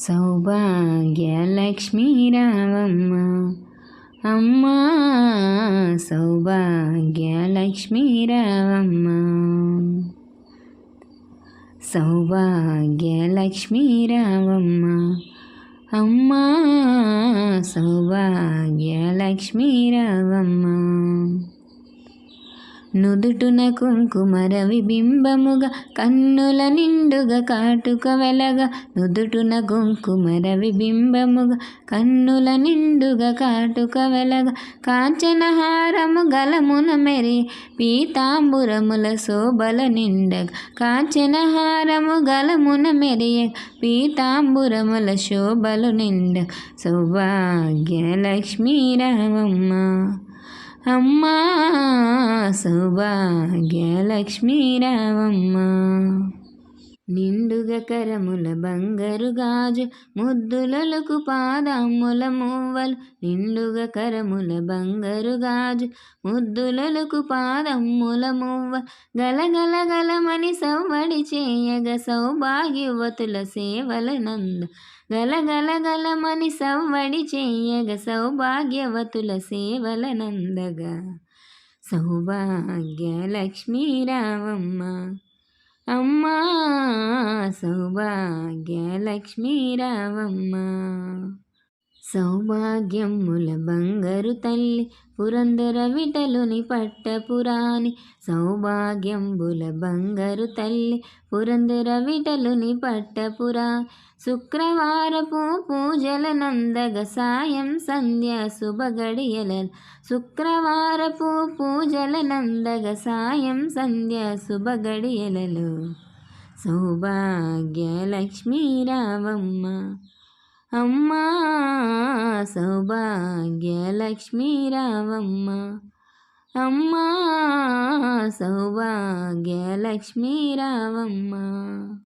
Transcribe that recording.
సౌభాగ్యలక్ష్మీ రావమ్మ అమ్మా సౌభాగ్యలక్ష్మీ రావమ్మ సౌభాగ్యలక్ష్మీ రావమ్మ అమ్మా సౌభాగ్యలక్ష్మీ రావమ్మ నుదుటున కుంకుమరవి బింబముగా కన్నుల నిండుగా కాటుక వెలగా నుదుటున కుంకుమరవి బింబముగా కన్నుల నిండుగా కాటుక వెలగా కాంచనహారము గలమున మెరి పీతాంబురముల శోభల నిండగా కాంచనహారము గలమున మెరియ పీతాంబురముల శోభలు నిండగా సౌభాగ్యలక్ష్మీ రావమ్మ అమ్మా సౌభాగ్యలక్ష్మీ రావమ్మ నిండుగా కరముల బంగారు గాజు ముద్దులలకు పాదముల మువ్వలు నిండుగా కరముల బంగారు గాజు ముద్దులలకు పాదముల మువ్వలు గలగల గలమని సవ్వడి చేయగా సౌభాగ్యవతుల సేవల నంద గలగల గలమని సవ్వడి చేయగా సౌభాగ్యవతుల సేవల నందగా సౌభాగ్యలక్ష్మీ రావమ్మ అమ్మా సౌభాగ్యలక్ష్మీ రావమ్మ సౌభాగ్యముల బంగారు తల్లి పురందర విఠలుని పట్టపురాణి సౌభాగ్యంబుల బంగారు తల్లి పురందర విఠలుని పట్టపురా శుక్రవారపు పూజల నందగ సాయం సంధ్య శుభగడియల శుక్రవారపు పూజల నందగ సాయం సంధ్య శుభగడియలలో సౌభాగ్యలక్ష్మీ రావమ్మ అమ్మా సౌభాగ్యలక్ష్మీ రావమ్మ అమ్మా సౌభాగ్యలక్ష్మీ రావమ్మ